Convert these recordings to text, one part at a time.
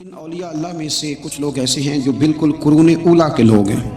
ان اولیاء اللہ میں سے کچھ لوگ ایسے ہیں جو بالکل قرون اولا کے لوگ ہیں،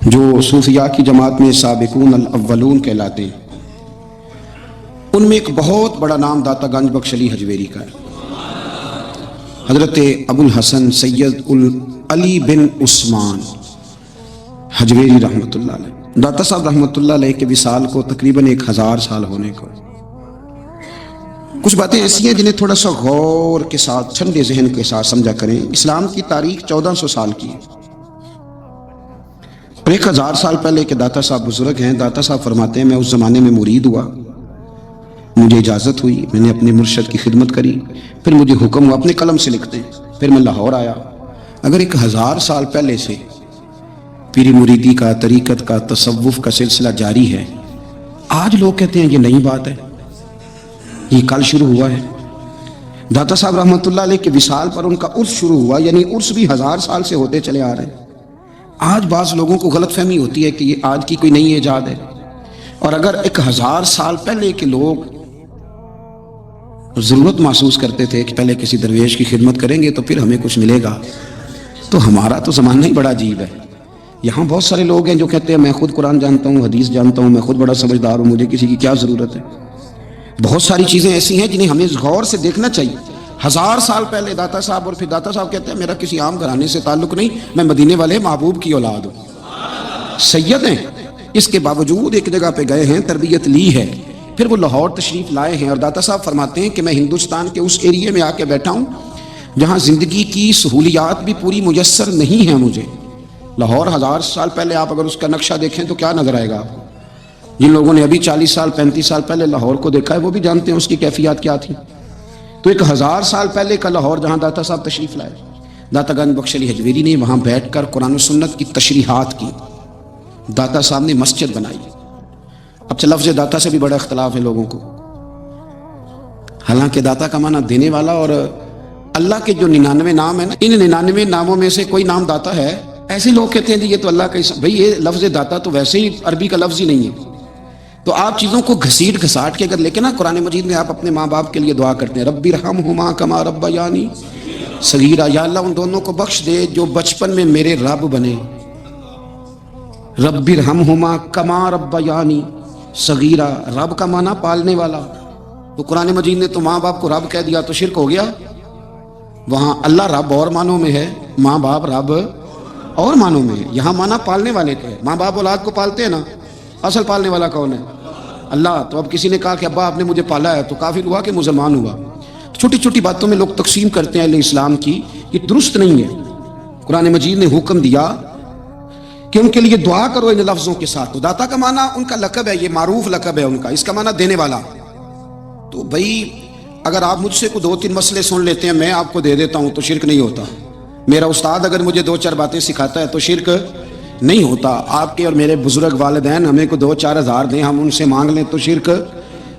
جو صوفیاء کی جماعت میں سابقون الاولون کہلاتے ہیں۔ ان میں ایک بہت بڑا نام داتا گنج بخش علی حجویری کا ہے، حضرت ابو الحسن سید علی بن عثمان حجویری رحمۃ اللہ علیہ۔ داتا صاحب رحمۃ اللہ علیہ کے وصال کو تقریباً 1000 سال ہونے کو۔ کچھ باتیں ایسی ہیں جنہیں تھوڑا سا غور کے ساتھ ٹھنڈے ذہن کے ساتھ سمجھا کریں۔ اسلام کی تاریخ 1400 سال کی ہے، اور 1000 سال پہلے کے داتا صاحب بزرگ ہیں۔ داتا صاحب فرماتے ہیں میں اس زمانے میں مرید ہوا، مجھے اجازت ہوئی، میں نے اپنے مرشد کی خدمت کری، پھر مجھے حکم ہوا اپنے قلم سے لکھتے ہیں، پھر میں لاہور آیا۔ اگر 1000 سال پہلے سے پیری مریدی کا، طریقت کا، تصوف کا سلسلہ جاری ہے، آج لوگ کہتے ہیں یہ نئی بات ہے، یہ کل شروع ہوا ہے۔ داتا صاحب رحمۃ اللہ علیہ کے وصال پر ان کا عرس شروع ہوا، یعنی عرس بھی 1000 سال سے ہوتے چلے آ رہے ہیں۔ آج بعض لوگوں کو غلط فہمی ہوتی ہے کہ یہ آج کی کوئی نئی ایجاد ہے، اور اگر 1000 سال پہلے کے لوگ ضرورت محسوس کرتے تھے کہ پہلے کسی درویش کی خدمت کریں گے تو پھر ہمیں کچھ ملے گا، تو ہمارا تو زمانہ ہی بڑا عجیب ہے۔ یہاں بہت سارے لوگ ہیں جو کہتے ہیں میں خود قرآن جانتا ہوں، حدیث جانتا ہوں، میں خود بڑا سمجھدار ہوں، مجھے کسی کی کیا ضرورت ہے۔ بہت ساری چیزیں ایسی ہیں جنہیں ہمیں غور سے دیکھنا چاہیے۔ 1000 سال پہلے داتا صاحب، اور پھر داتا صاحب کہتے ہیں میرا کسی عام گھرانے سے تعلق نہیں، میں مدینے والے محبوب کی اولاد ہوں، سید ہیں۔ اس کے باوجود ایک جگہ پہ گئے ہیں، تربیت لی ہے، پھر وہ لاہور تشریف لائے ہیں، اور داتا صاحب فرماتے ہیں کہ میں ہندوستان کے اس ایریے میں آ کے بیٹھا ہوں جہاں زندگی کی سہولیات بھی پوری میسر نہیں ہیں مجھے۔ لاہور 1000 سال پہلے آپ اگر اس کا نقشہ دیکھیں تو کیا نظر آئے گا؟ جن لوگوں نے ابھی 40 سال 35 سال پہلے لاہور کو دیکھا ہے وہ بھی جانتے ہیں اس کی کیفیات کیا تھی۔ تو 1000 سال پہلے کا لاہور جہاں داتا صاحب تشریف لائے، داتا گنج بخش علی حجویری نے وہاں بیٹھ کر قرآن و سنت کی تشریحات کی۔ داتا صاحب نے مسجد بنائی۔ اب لفظ داتا سے بھی بڑا اختلاف ہے لوگوں کو، حالانکہ داتا کا معنی دینے والا، اور اللہ کے جو 99 نام ہیں نا، ان 99 ناموں میں سے کوئی نام داتا ہے۔ ایسے لوگ کہتے ہیں جی یہ تو اللہ کا بھائی یہ لفظ داتا تو ویسے ہی عربی کا لفظ ہی نہیں ہے۔ تو آپ چیزوں کو گھسیٹ گھساٹ کے اگر لے کے نا قرآن مجید میں آپ اپنے ماں باپ کے لیے دعا کرتے ہیں ربی ارحمہما کما ربیانی صغیرا، یا اللہ ان دونوں کو بخش دے جو بچپن میں میرے رب بنے۔ ربی ارحمہما کما ربیانی صغیرا، رب کا معنی پالنے والا، تو قرآن مجید نے تو ماں باپ کو رب کہہ دیا تو شرک ہو گیا۔ وہاں اللہ رب اور معنوں میں ہے، ماں باپ رب اور معنوں میں ہے، یہاں معنی پالنے والے کا ہے۔ ماں باپ اولاد کو پالتے ہیں نا، اصل پالنے والا کون ہے؟ اللہ۔ تو اب کسی نے کہا کہ ابا آپ نے مجھے پالا ہے، تو کافر ہوا کہ مسلمان ہوا؟ چھوٹی چھوٹی باتوں میں لوگ تقسیم کرتے ہیں اہل اسلام کی، یہ درست نہیں ہے۔ قرآن مجید نے حکم دیا کہ ان کے لیے دعا کرو ان لفظوں کے ساتھ۔ تو داتا کا معنی ان کا لقب ہے، یہ معروف لقب ہے ان کا، اس کا معنی دینے والا۔ تو بھائی اگر آپ مجھ سے کوئی 2-3 مسئلے سن لیتے ہیں میں آپ کو دے دیتا ہوں تو شرک نہیں ہوتا۔ میرا استاد اگر مجھے 2-4 باتیں سکھاتا ہے تو شرک نہیں ہوتا۔ آپ کے اور میرے بزرگ والدین ہمیں کو 2-4 ہزار دیں، ہم ان سے مانگ لیں تو شرک،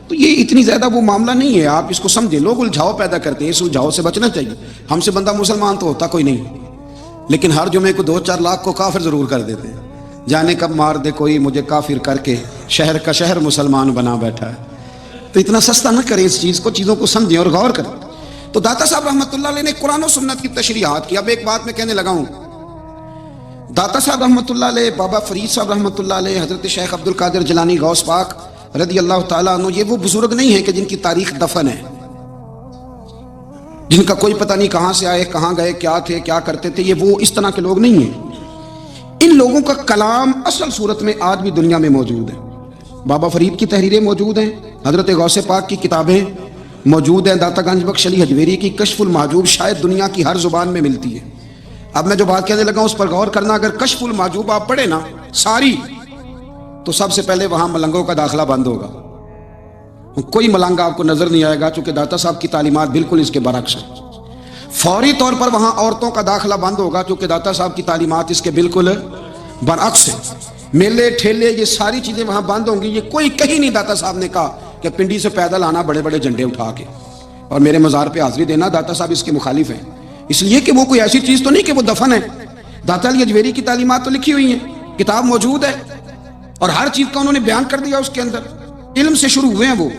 تو یہ اتنی زیادہ وہ معاملہ نہیں ہے۔ آپ اس کو سمجھیں، لوگ الجھاؤ پیدا کرتے ہیں، اس الجھاؤ سے بچنا چاہیے۔ ہم سے بندہ مسلمان تو ہوتا کوئی نہیں، لیکن ہر جمعے کو 2-4 لاکھ کو کافر ضرور کر دیتے ہیں۔ جانے کب مار دے کوئی مجھے کافر کر کے، شہر کا شہر مسلمان بنا بیٹھا ہے۔ تو اتنا سستا نہ کریں اس چیز کو، چیزوں کو سمجھیں اور غور کریں۔ تو داتا صاحب رحمۃ اللہ علیہ نے قرآن و سنت کی تشریحات کی۔ اب ایک بات میں کہنے لگا ہوں، داتا صاحب رحمۃ اللہ علیہ، بابا فرید صاحب رحمۃ اللہ علیہ، حضرت شیخ عبد القادر جیلانی غوث پاک رضی اللہ تعالیٰ عنہ، یہ وہ بزرگ نہیں ہیں کہ جن کی تاریخ دفن ہے، جن کا کوئی پتہ نہیں کہاں سے آئے، کہاں گئے، کیا تھے، کیا کرتے تھے، یہ وہ اس طرح کے لوگ نہیں ہیں۔ ان لوگوں کا کلام اصل صورت میں آج بھی دنیا میں موجود ہے۔ بابا فرید کی تحریریں موجود ہیں، حضرت غوث پاک کی کتابیں موجود ہیں، داتا گنج بخش علی حجویری کی کشف المحجوب شاید دنیا کی ہر زبان میں ملتی ہے۔ اب میں جو بات کہنے لگا اس پر غور کرنا، اگر کشف المحجوب آپ پڑھیں نا ساری، تو سب سے پہلے وہاں ملنگوں کا داخلہ بند ہوگا، کوئی ملنگ آپ کو نظر نہیں آئے گا، چونکہ داتا صاحب کی تعلیمات بالکل اس کے برعکس ہیں۔ فوری طور پر وہاں عورتوں کا داخلہ بند ہوگا، چونکہ داتا صاحب کی تعلیمات اس کے بالکل برعکس ہیں۔ میلے ٹھیلے یہ ساری چیزیں وہاں بند ہوں گی۔ یہ کوئی کہیں نہیں داتا صاحب نے کہا کہ پنڈی سے پیدل آنا بڑے بڑے جھنڈے اٹھا کے اور میرے مزار پہ حاضری دینا، داتا صاحب اس کے مخالف ہیں، اس لیے کہ وہ کوئی ایسی چیز تو نہیں کہ وہ دفن ہے۔ داتا علی حجویری کی تعلیمات تو لکھی ہوئی ہیں، کتاب موجود ہے، اور ہر چیز کا انہوں نے بیان کر دیا اس کے اندر۔ علم سے شروع ہوئے ہیں وہ،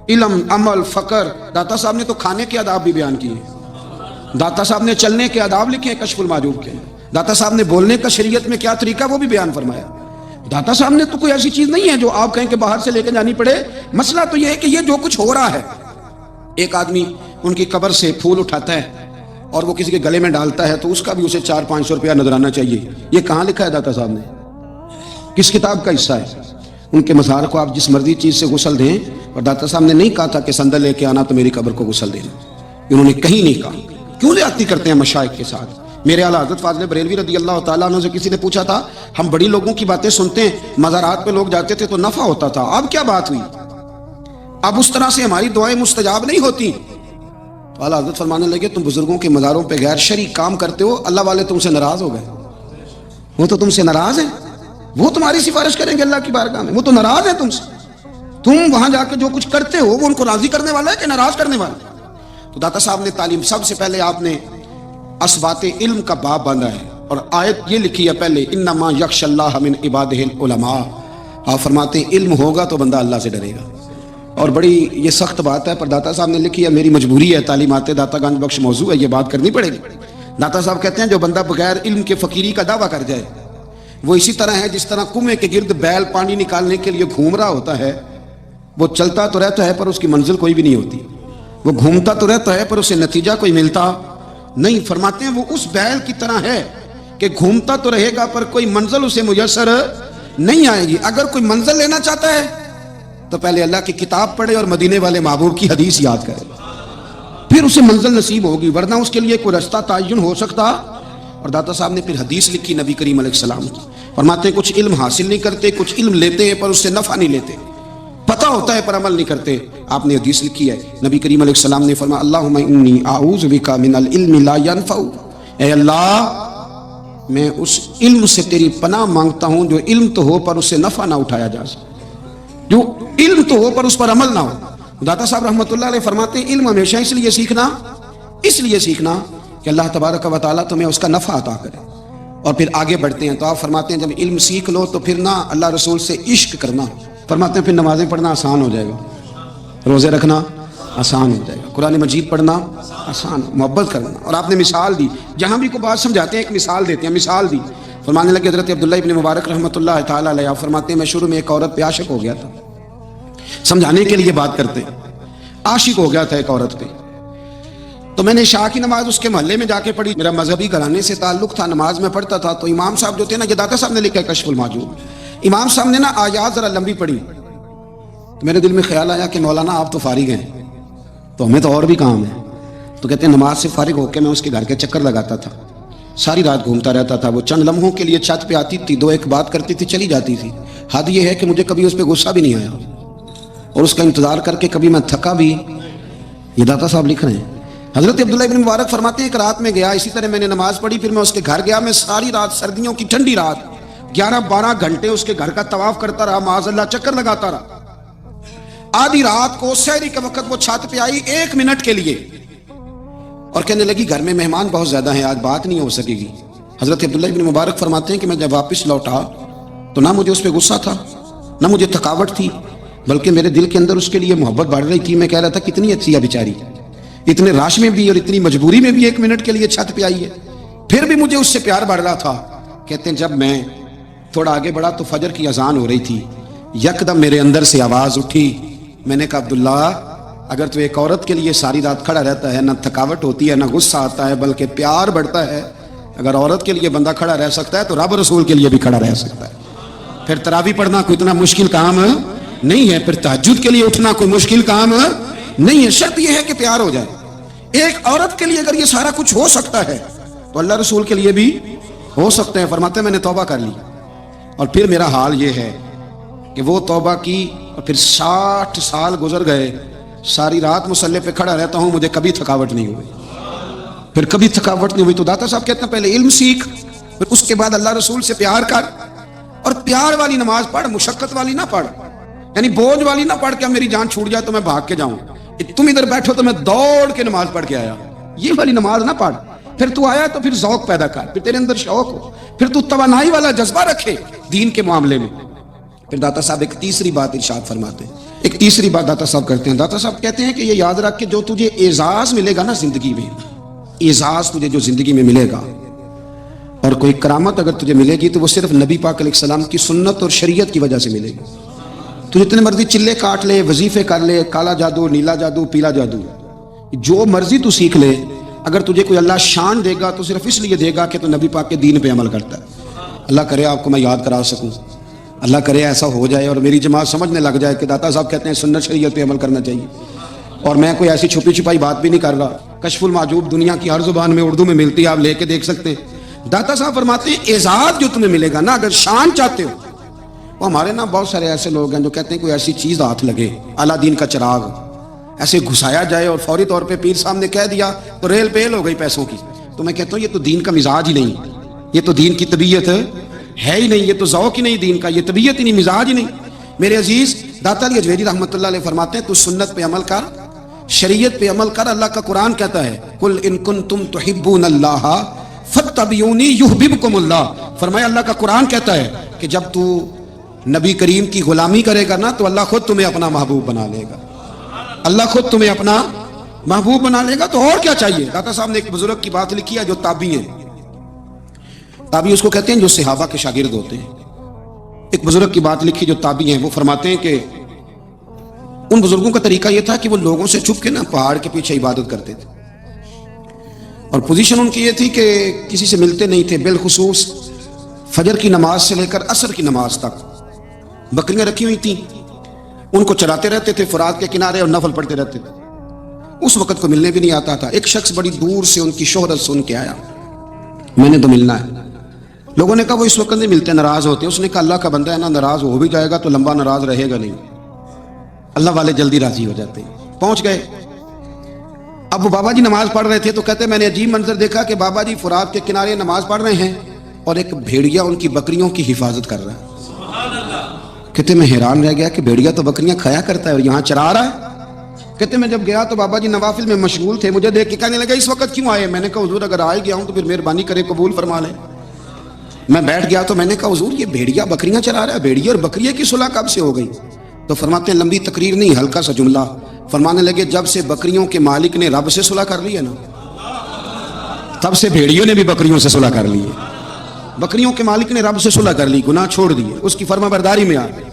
علم، عمل، فقر۔ داتا صاحب نے تو کھانے کے آداب بھی بیان کیے، داتا صاحب نے چلنے کے آداب لکھے ہیں کشف المعجوب کے. داتا صاحب نے بولنے کا شریعت میں کیا طریقہ وہ بھی بیان فرمایا. داتا صاحب نے تو کوئی ایسی چیز نہیں ہے جو آپ کہیں کہ باہر سے لے کے جانی پڑے. مسئلہ تو یہ ہے کہ یہ جو کچھ ہو رہا ہے, ایک آدمی ان کی قبر سے پھول اٹھاتا ہے اور وہ کسی کے گلے میں ڈالتا ہے تو اس کا بھی اسے 400-500 روپیہ نظرانہ چاہیے. یہ کہاں لکھا ہے داتا صاحب نے؟ کس کتاب کا حصہ ہے؟ ان کے مزار کو آپ جس مرضی چیز سے غسل دیں, اور داتا صاحب نے نہیں کہا تھا کہ سندل لے کے آنا تو میری قبر کو غسل دینا. انہوں نے کہیں نہیں کہا. کیوں زیادتی کرتے ہیں مشائخ کے ساتھ؟ میرے اعلیٰ حضرت فاضل بریلوی رضی اللہ تعالیٰ عنہ سے کسی نے پوچھا تھا, ہم بڑی لوگوں کی باتیں سنتے ہیں, مزارات پہ لوگ جاتے تھے تو نفع ہوتا تھا, اب کیا بات ہوئی؟ اب اس طرح سے ہماری دعائیں مستجاب نہیں ہوتی. تو اعلیٰ حضرت فرمانے لگے, تم بزرگوں کے مزاروں پہ غیر شرعی کام کرتے ہو, اللہ والے تم سے ناراض ہو گئے. وہ تو تم سے ناراض ہیں, وہ تمہاری سفارش کریں گے اللہ کی بارگاہ میں, وہ تو ناراض ہیں تم سے. تم وہاں جا کے جو کچھ کرتے ہو وہ ان کو راضی کرنے والا ہے کہ ناراض کرنے والا ہے؟ تو داتا صاحب نے تعلیم, سب سے پہلے آپ نے اسبات علم کا باب باندھا ہے اور آیت یہ لکھی ہے پہلے, انما یخش اللہ من عبادہ العلماء. آپ فرماتے ہیں علم ہوگا تو بندہ اللہ سے ڈرے گا. اور بڑی یہ سخت بات ہے, پر داتا صاحب نے لکھی ہے, میری مجبوری ہے, تعلیمات داتا گنج بخش موضوع ہے, یہ بات کرنی پڑے گی. داتا صاحب کہتے ہیں جو بندہ بغیر علم کے فقیری کا دعویٰ کر جائے وہ اسی طرح ہے جس طرح کنویں کے گرد بیل پانی نکالنے کے لیے گھوم رہا ہوتا ہے. وہ چلتا تو رہتا ہے پر اس کی منزل کوئی بھی نہیں ہوتی, وہ گھومتا تو رہتا ہے پر اسے نتیجہ کوئی ملتا نہیں. فرماتے ہیں وہ اس بیل کی طرح ہے کہ گھومتا تو رہے گا پر کوئی منزل اسے میسر نہیں آئے گی. اگر کوئی منزل لینا چاہتا ہے تو پہلے اللہ کی کتاب پڑھے اور مدینے والے محبوب کی حدیث یاد کرے, پھر اسے منزل نصیب ہوگی, ورنہ اس کے لیے کوئی رستہ تعین ہو سکتا. اور داتا صاحب نے پھر حدیث لکھی نبی کریم علیہ السلام کی. فرماتے ہیں کچھ علم حاصل نہیں کرتے, کچھ علم لیتے ہیں پر اس سے نفع نہیں لیتے, پتہ ہوتا ہے پر عمل نہیں کرتے. آپ نے حدیث لکھی ہے, نبی کریم علیہ السلام نے فرمایا, اللہم انی اعوذ بک من العلم لا ينفع. اے اللہ میں اس علم سے تیری پناہ مانگتا ہوں جو علم تو ہو پر اس سے نفع نہ اٹھایا جا سکے, جو علم تو ہو پر اس پر عمل نہ ہو. داتا صاحب رحمۃ اللہ علیہ فرماتے ہیں علم ہمیشہ اس لیے سیکھنا کہ اللہ تبارک و تعالیٰ تمہیں اس کا نفع عطا کرے. اور پھر آگے بڑھتے ہیں تو آپ فرماتے ہیں جب علم سیکھ لو تو پھر نہ اللہ رسول سے عشق کرنا. فرماتے ہیں پھر نمازیں پڑھنا آسان ہو جائے گا, روزے رکھنا آسان ہو جائے گا, قرآن مجید پڑھنا آسان, محبت کرنا. اور آپ نے مثال دی, جہاں بھی کوئی بات سمجھاتے ہیں ایک مثال دیتے ہیں. مثال دی, فرمانے لگے حضرت عبداللہ ابن مبارک رحمۃ اللہ تعالیٰ علیہ, آپ فرماتے ہیں میں شروع میں ایک عورت پہ عاشق ہو گیا تھا. سمجھانے کے لیے بات کرتے ہیں, عاشق ہو گیا تھا ایک عورت پہ. تو میں نے عشاء کی نماز اس کے محلے میں جا کے پڑھی. میرا مذہبی گھرانے سے تعلق تھا, نماز میں پڑھتا تھا. تو امام صاحب جو تھے نا, یہ داتا صاحب نے لکھا ہے کشف المعجوب, امام صاحب نے نا آیات ذرا لمبی پڑھی. تو میرے دل میں خیال آیا کہ مولانا آپ تو فارغ ہیں تو ہمیں تو اور بھی کام ہے. تو کہتے ہیں نماز سے فارغ ہو کے میں اس کے گھر کے چکر لگاتا تھا, ساری رات گھومتا رہتا تھا. وہ چند لمحوں کے لیے چھت پہ آتی تھی, 2-1 بات کرتی تھی, چلی جاتی تھی. حد یہ ہے کہ مجھے کبھی اس پہ غصہ بھی نہیں آیا اور اس کا انتظار کر کے کبھی میں تھکا بھی. یہ داتا صاحب لکھ رہے ہیں. حضرت عبداللہ ابن مبارک فرماتے ہیں ایک رات میں گیا, اسی طرح میں نے نماز پڑھی, پھر میں اس کے گھر گیا. میں ساری رات, سردیوں کی ٹھنڈی رات, 11-12 گھنٹے اس کے گھر کا طواف کرتا رہا, معاذ اللہ چکر لگاتا رہا. آدھی رات کو سحری کے وقت وہ چھت پہ آئی 1 منٹ کے لیے اور کہنے لگی گھر میں مہمان بہت زیادہ ہیں, آج بات نہیں ہو سکے گی. حضرت عبداللہ ابن مبارک فرماتے ہیں کہ میں جب واپس لوٹا تو نہ مجھے اس پہ غصہ تھا, نہ مجھے تھکاوٹ تھی, بلکہ میرے دل کے اندر اس کے لیے محبت بڑھ رہی تھی. میں کہہ رہا تھا کتنی اچھی ہے بیچاری, اتنے راش میں بھی اور اتنی مجبوری میں بھی 1 منٹ کے لیے چھت پہ آئی ہے, پھر بھی مجھے اس سے پیار بڑھ رہا تھا. کہتے ہیں جب میں تھوڑا آگے بڑھا تو فجر کی اذان ہو رہی تھی. یکدم میرے اندر سے آواز اٹھی. میں نے کہا عبداللہ اگر تو ایک عورت کے لیے ساری رات کھڑا رہتا ہے, نہ تھکاوٹ ہوتی ہے, نہ غصہ آتا ہے, بلکہ پیار بڑھتا ہے, اگر عورت کے لیے بندہ کھڑا رہ سکتا ہے تو رب رسول کے لیے بھی کھڑا رہ سکتا ہے. پھر تراویح پڑھنا کوئی اتنا مشکل کام نہیں ہے, پھر تہجد کے لیے اٹھنا کوئی مشکل کام نہیں ہے. شرط یہ ہے کہ پیار ہو جائے. ایک عورت کے لیے اگر یہ سارا کچھ ہو سکتا ہے تو اللہ رسول کے لیے بھی ہو سکتا ہے. فرماتے ہیں میں نے توبہ کر لی اور پھر میرا حال یہ ہے کہ وہ توبہ کی اور پھر 60 سال گزر گئے, ساری رات مصلی پہ کھڑا رہتا ہوں, مجھے کبھی تھکاوٹ نہیں ہوئی, پھر کبھی تھکاوٹ نہیں ہوئی. تو داتا صاحب کہتے ہیں پہلے علم سیکھ, پھر اس کے بعد اللہ رسول سے پیار کر, اور پیار والی نماز پڑھ, مشقت والی نہ پڑھ, یعنی بوجھ والی نہ پڑھ کہ میری جان چھوٹ جائے تو میں بھاگ کے جاؤں, تم ادھر بیٹھو تو میں دوڑ کے نماز پڑھ کے آیا, یہ والی نماز نہ پڑھ. پھر تو آیا تو پھر ذوق پیدا کر, پھر تیرے اندر شوق ہو, پھر تو توانائی والا جذبہ رکھے دین کے معاملے میں. پھر داتا صاحب ایک تیسری بات ارشاد فرماتے ہیں, ایک تیسری بات داتا صاحب کرتے ہیں. داتا صاحب کہتے ہیں کہ یہ یاد رکھ کہ جو تجھے اعزاز ملے گا نا زندگی میں, اعزاز تجھے جو زندگی میں ملے گا اور کوئی کرامت اگر تجھے ملے گی تو وہ صرف نبی پاک علیہ السلام کی سنت اور شریعت کی وجہ سے ملے گی. تو جتنے مرضی چلے کاٹ لے، وظیفے کر لے، کالا جادو، نیلا جادو، پیلا جادو، جو مرضی تو سیکھ لے، اگر تجھے کوئی اللہ شان دے گا تو صرف اس لیے دے گا کہ تو نبی پاک کے دین پہ عمل کرتا ہے. اللہ کرے آپ کو میں یاد کرا سکوں، اللہ کرے ایسا ہو جائے اور میری جماعت سمجھنے لگ جائے کہ داتا صاحب کہتے ہیں سنت شریعت پہ عمل کرنا چاہیے. اور میں کوئی ایسی چھپی چھپائی بات بھی نہیں کر رہا. کشف المعجوب دنیا کی ہر زبان میں اردو میں ملتی ہے، آپ لے کے دیکھ سکتے ہیں. داتا صاحب فرماتے ہیں اعزاز جو تمہیں ملے گا نا، اگر شان چاہتے ہو، وہ ہمارے نا بہت سارے ایسے لوگ ہیں جو کہتے ہیں کوئی ایسی چیز ہاتھ لگے، اعلیٰ دین کا چراغ ایسے گھسایا جائے اور فوری طور پہ پیر صاحب نے کہہ دیا تو ریل پیل ہو گئی پیسوں کی. تو میں کہتا ہوں یہ تو دین کا مزاج ہی نہیں، یہ تو دین کی طبیعت ہے ہی نہیں، یہ تو ذوق ہی نہیں دین کا، یہ طبیعت ہی نہیں، مزاج ہی نہیں. میرے عزیز داتا علی اجویری رحمۃ اللہ علیہ فرماتے ہیں تو سنت پہ عمل کر، شریعت پہ عمل کر. اللہ کا قرآن کہتا ہے قل ان کنتم تحبون اللہ فاتبعونی یحببکم اللہ. فرمایا اللہ کا قرآن کہتا ہے کہ جب تو نبی کریم کی غلامی کرے گا نا تو اللہ خود تمہیں اپنا محبوب بنا لے گا، اللہ خود تمہیں اپنا محبوب بنا لے گا. تو اور کیا چاہیے. داتا صاحب نے ایک بزرگ کی بات لکھی ہے جو تابعی ہیں، تابعی اس کو کہتے ہیں جو صحابہ کے شاگرد ہوتے ہیں. ایک بزرگ کی بات لکھی جو تابعی ہیں، وہ فرماتے ہیں کہ ان بزرگوں کا طریقہ یہ تھا کہ وہ لوگوں سے چھپ کے نا پہاڑ کے پیچھے عبادت کرتے تھے، اور پوزیشن ان کی یہ تھی کہ کسی سے ملتے نہیں تھے. بالخصوص فجر کی نماز سے لے کر عصر کی نماز تک بکریاں رکھی ہوئی تھیں، ان کو چراتے رہتے تھے فرات کے کنارے اور نفل پڑھتے رہتے تھے. اس وقت کو ملنے بھی نہیں آتا تھا. ایک شخص بڑی دور سے ان کی شہرت سن کے آیا، میں نے تو ملنا ہے. لوگوں نے کہا وہ اس وقت نہیں ملتے، ناراض ہوتے. اس نے کہا اللہ کا بندہ ہے نا، ناراض ہو بھی جائے گا تو لمبا ناراض رہے گا نہیں، اللہ والے جلدی راضی ہو جاتے ہیں. پہنچ گئے. اب وہ بابا جی نماز پڑھ رہے تھے تو کہتے میں نے عجیب منظر دیکھا کہ بابا جی فرات کے کنارے نماز پڑھ رہے ہیں اور ایک بھیڑیا ان کی بکریوں کی حفاظت کر رہا ہے. کہتے میں حیران رہ گیا کہ بھیڑیا تو بکریاں کھایا کرتا ہے اور یہاں چرا رہا ہے. کہتے میں جب گیا تو بابا جی نوافل میں مشغول تھے، مجھے دیکھ کے کہنے لگا اس وقت کیوں آئے. میں نے کہا حضور اگر آئے گیا ہوں تو پھر مہربانی کرے قبول فرما لیں. میں بیٹھ گیا تو میں نے کہا حضور یہ بھیڑیا بکریاں چرا رہا ہے، بھیڑیا اور بکریے کی صلح کب سے ہو گئی. تو فرماتے ہیں لمبی تقریر نہیں، ہلکا سا جملہ. فرمانے لگے جب سے بکریوں کے مالک نے رب سے صلح کر لی ہے نا، تب سے بھیڑیوں نے بھی بکریوں سے صلح کر لی ہے. بکریوں کے مالک نے رب سے صلح کر لی، گناہ چھوڑ دیے، اس کی فرما برداری میں آ گئے.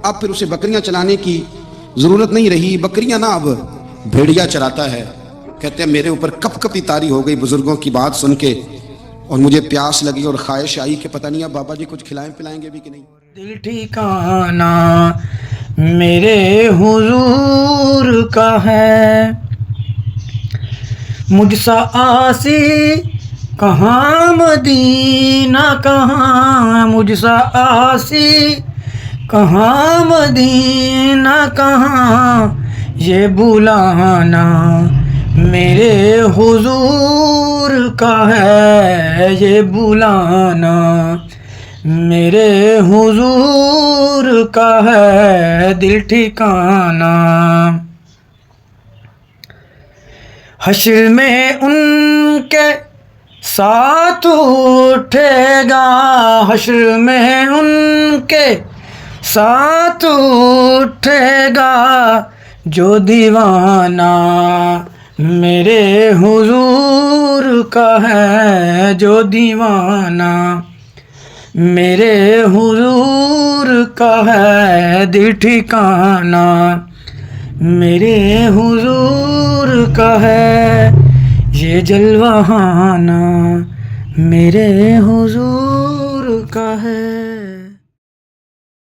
اب پھر اسے بکریاں چلانے کی ضرورت نہیں رہی. بکریاں نہ اب بھیڑیا چراتا ہے. کہتے ہیں میرے اوپر کپ کپی طاری ہو گئی بزرگوں کی بات سن کے، اور مجھے پیاس لگی اور خواہش آئی کہ پتہ نہیں اب بابا جی کچھ کھلائیں پلائیں گے بھی کہ نہیں. دل ٹھکانا میرے حضور کا ہے، مجھ سا آسی کہاں مدینہ کہاں، مجھ سا آسی کہاں مدینہ کہاں، یہ بلانا میرے حضور کا ہے، یہ بلانا میرے حضور کا ہے دل ٹھکانا. حشر میں ان کے ساتھ اٹھے گا، حشر میں ان کے ساتھ اٹھے گا جو دیوانہ میرے حضور کا ہے، جو دیوانہ میرے حضور کا ہے دل ٹھکانا، میرے حضور کا ہے یہ جلوہانا، میرے حضور کا ہے.